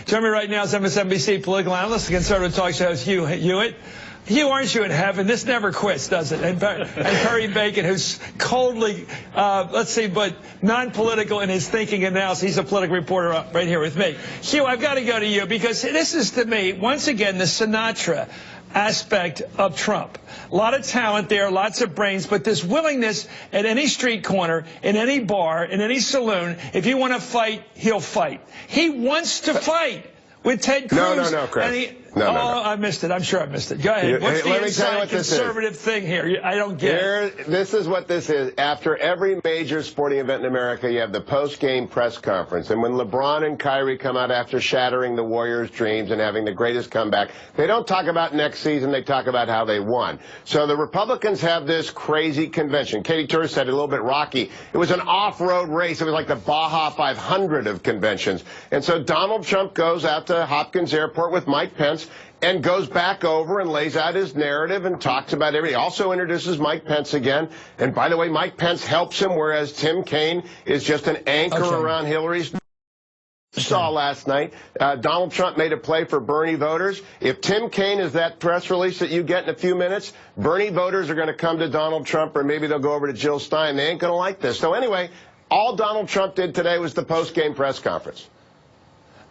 Joining me right now is MSNBC political analyst and conservative talk show host Hugh Hewitt. Hugh, aren't you in heaven? This never quits, does it? And Perry Bacon, who's coldly, but non-political in his thinking and analysis. He's a political reporter right here with me. Hugh, I've got to go to you because this is, to me, once again, the Sinatra aspect of Trump. A lot of talent there, lots of brains, but this willingness at any street corner, in any bar, in any saloon, if you want to fight, he'll fight. He wants to fight with Ted Cruz. No, Chris. No. I missed it. I'm sure I missed it. Go ahead. What's the inside conservative thing here? I don't get it. This is what this is. After every major sporting event in America, you have the post-game press conference. And when LeBron and Kyrie come out after shattering the Warriors' dreams and having the greatest comeback, they don't talk about next season. They talk about how they won. So the Republicans have this crazy convention. Katie Turner said it a little bit rocky. It was an off-road race. It was like the Baja 500 of conventions. And so Donald Trump goes out to Hopkins Airport with Mike Pence and goes back over and lays out his narrative and talks about everything. He also introduces Mike Pence again. And by the way, Mike Pence helps him, whereas Tim Kaine is just an anchor around Hillary's. Saw last night, Donald Trump made a play for Bernie voters. If Tim Kaine is that press release that you get in a few minutes, Bernie voters are going to come to Donald Trump, or maybe they'll go over to Jill Stein. They ain't going to like this. So anyway, all Donald Trump did today was the post-game press conference.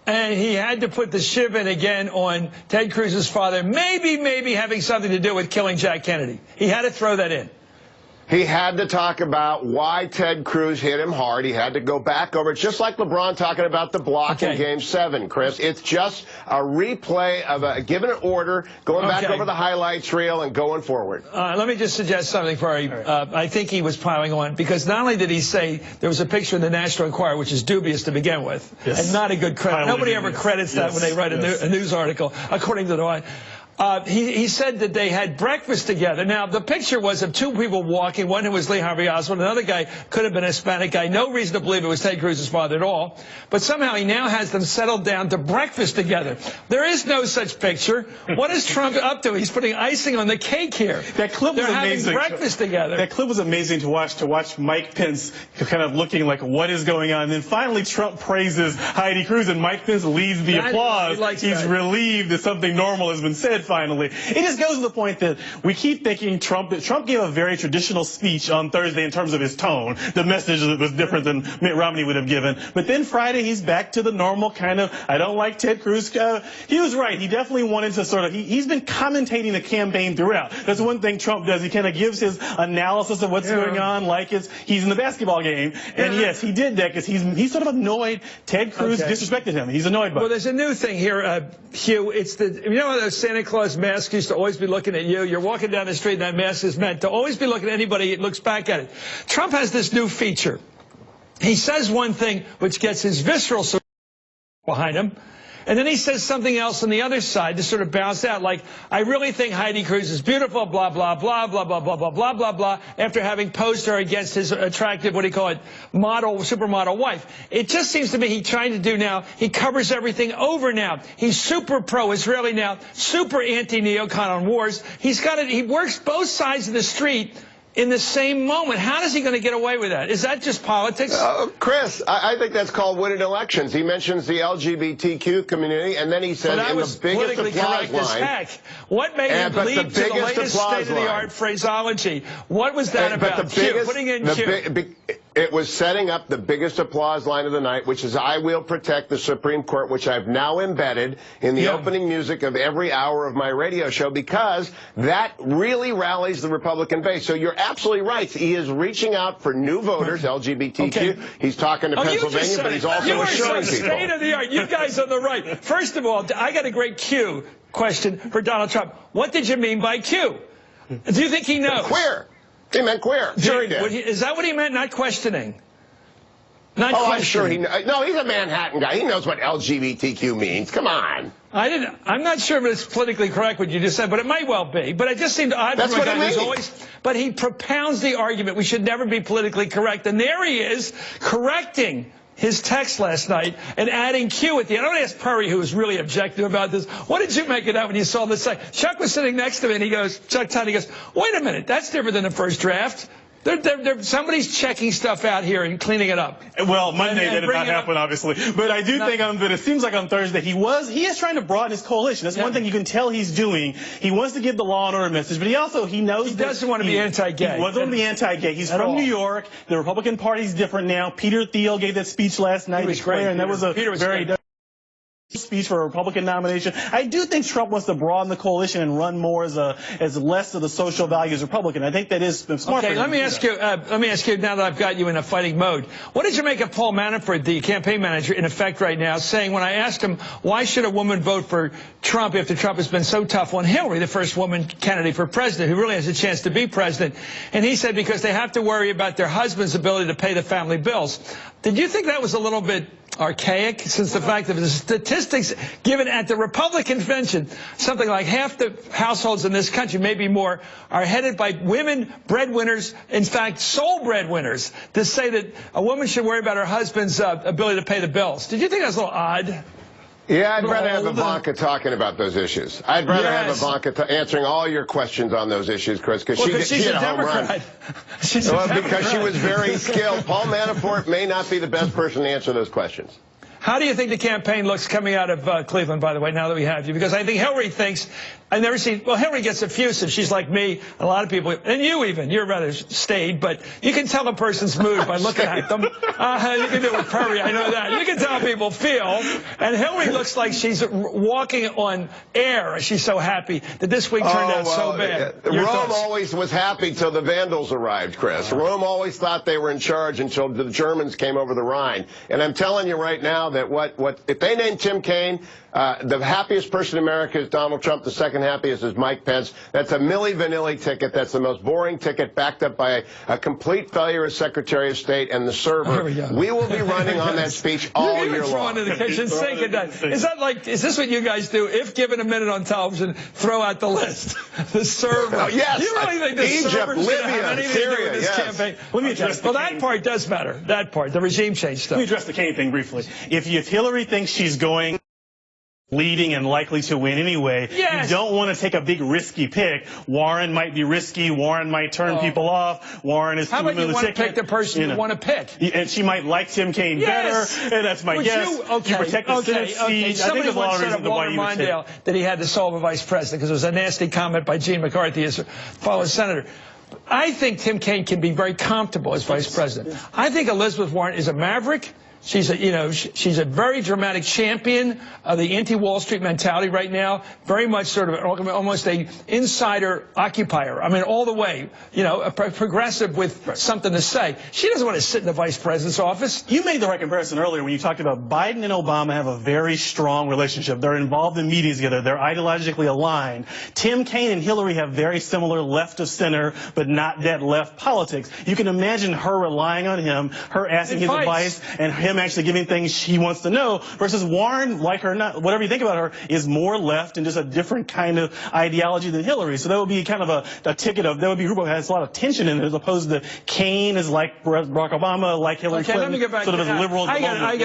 And he had to put the shiv in again on Ted Cruz's father, maybe having something to do with killing Jack Kennedy. He had to throw that in. He had to talk about why Ted Cruz hit him hard. He had to go back over it, just like LeBron talking about the block in Game 7, Chris. It's just a replay of a given order, going back over the highlights reel and going forward. Let me just suggest something for you. I think he was piling on, because not only did he say there was a picture in the National Enquirer, which is dubious to begin with, and not a good credit. Nobody ever credits that when they write a news article, according to the one. He said that they had breakfast together. Now, the picture was of two people walking, one who was Lee Harvey Oswald, another guy could have been a Hispanic guy. No reason to believe it was Ted Cruz's father at all. But somehow he now has them settled down to breakfast together. There is no such picture. What is Trump up to? He's putting icing on the cake here. That clip was amazing. They're having breakfast together. That clip was amazing to watch Mike Pence kind of looking like, what is going on? And then finally Trump praises Heidi Cruz, and Mike Pence leads the applause. He's relieved that something normal has been said finally. It just goes to the point that we keep thinking Trump gave a very traditional speech on Thursday in terms of his tone. The message was different than Mitt Romney would have given. But then Friday, he's back to the normal kind of, I don't like Ted Cruz. He was right. He definitely wanted to sort of, he's been commentating the campaign throughout. That's one thing Trump does. He kind of gives his analysis of what's going on like he's in the basketball game. And yes, he did that because he's sort of annoyed. Ted Cruz disrespected him. He's annoyed by it. Well, there's a new thing here, Hugh. It's you know those Santa Claus masks used to always be looking at you. You're walking down the street and that mask is meant to always be looking at anybody that looks back at it. Trump has this new feature. He says one thing which gets his visceral support behind him, and then he says something else on the other side to sort of bounce out, like, I really think Heidi Cruz is beautiful, blah, blah, blah, blah, blah, blah, blah, blah, blah, blah, after having posed her against his attractive, what do you call it, model, supermodel wife. It just seems to me he's trying to do now, he covers everything over now. He's super pro-Israeli now, super anti-neocon on wars. He's got it, he works both sides of the street in the same moment. How is he going to get away with that? Is that just politics? Chris, I think that's called winning elections. He mentions the LGBTQ community, and then he says in the biggest applause line. Heck. What made him lead to the latest state-of-the-art phraseology? What was that about? Putting in Q. It was setting up the biggest applause line of the night, which is I will protect the Supreme Court, which I've now embedded in the opening music of every hour of my radio show, because that really rallies the Republican base. So you're absolutely right. He is reaching out for new voters, LGBTQ. He's talking to Pennsylvania, but he's also assuring people. State of the art. You guys on the right. First of all, I got a great Q question for Donald Trump. What did you mean by Q? Do you think he knows? Queer. He meant queer. Sure he did. Is that what he meant? Not questioning. Not questioning. I'm sure he knows. No, he's a Manhattan guy. He knows what LGBTQ means. Come on. I'm not sure if it's politically correct what you just said, but it might well be. But it just seemed odd. That's what it means. But he propounds the argument we should never be politically correct. And there he is, correcting his text last night and adding Q at the end. I want to ask Perry, who was really objective about this, what did you make of that when you saw this? Chuck was sitting next to me, and he goes, Chuck Todd, he goes, wait a minute, that's different than the first draft. Somebody's checking stuff out here and cleaning it up. Well, Monday that did not happen, obviously. But I do think that it seems like on Thursday he is trying to broaden his coalition. That's one thing you can tell he's doing. He wants to give the law and order message, but he knows he doesn't want to be anti-gay. He doesn't want to be anti-gay. He's from New York. The Republican Party's different now. Peter Thiel gave that speech last night. He was great. And that was a very speech for a Republican nomination. I do think Trump wants to broaden the coalition and run more as less of the social values Republican. I think that is smart. Okay, let me ask you now that I've got you in a fighting mode. What did you make of Paul Manafort, the campaign manager, in effect right now, saying when I asked him why should a woman vote for Trump after Trump has been so tough on Hillary, the first woman candidate for president, who really has a chance to be president, and he said because they have to worry about their husband's ability to pay the family bills. Did you think that was a little bit archaic, since the fact that the statistics given at the Republican convention, something like half the households in this country, maybe more, are headed by women breadwinners, in fact, sole breadwinners, to say that a woman should worry about her husband's ability to pay the bills? Did you think that was a little odd? Yeah, I'd rather have Ivanka talking about those issues. I'd rather have Ivanka answering all your questions on those issues, Chris, because she's a Democrat. Because she was very skilled. Paul Manafort may not be the best person to answer those questions. How do you think the campaign looks coming out of Cleveland, by the way, now that we have you? Because I think Hillary thinks, I've never seen, well, Hillary gets effusive. She's like me, a lot of people, and you even, you're rather staid, but you can tell a person's mood by looking at them. You can do it with Perry, I know that. You can tell how people feel. And Hillary looks like she's walking on air. She's so happy that this week turned out so bad. Rome always was happy till the Vandals arrived, Chris. Rome always thought they were in charge until the Germans came over the Rhine. And I'm telling you right now that if they name Tim Kaine, the happiest person in America is Donald Trump. The second happiest is Mike Pence. That's a Milli Vanilli ticket. That's the most boring ticket, backed up by a complete failure as Secretary of State and the server. We will be running on that speech all year long. Into the kitchen sink and that. Is this what you guys do? If given a minute on television, throw out the list. The server. Yes. You really think the Egypt, server's going to have Libya, anything to do with this Syria, campaign? Let me address that part does matter. That part, the regime change stuff. Let me address the Kaine thing briefly. If Hillary thinks she's going leading and likely to win anyway, you don't want to take a big risky pick. Warren might be risky. Warren might turn people off. Warren is how about you want to pick the person you want to pick? And she might like Tim Kaine better, and that's my guess. You protect the Senate seat. I think there's a lot of reasons why you would take that he had to solve a vice president, because it was a nasty comment by Gene McCarthy, his fellow senator. I think Tim Kaine can be very comfortable as vice president. I think Elizabeth Warren is a maverick. She's a very dramatic champion of the anti-Wall Street mentality right now. Very much sort of almost a insider occupier. I mean, all the way, a progressive with something to say. She doesn't want to sit in the vice president's office. You made the right comparison earlier when you talked about Biden and Obama have a very strong relationship. They're involved in meetings together. They're ideologically aligned. Tim Kaine and Hillary have very similar left of center, but not that left politics. You can imagine her relying on him, her asking his advice, and him actually giving things she wants to know, versus Warren, like her, not whatever you think about her, is more left and just a different kind of ideology than Hillary. So that would be kind of a ticket of, that would be a group that has a lot of tension in it, as opposed to Kaine is like Barack Obama, like Hillary Clinton, let me get back sort of as liberal as the moment.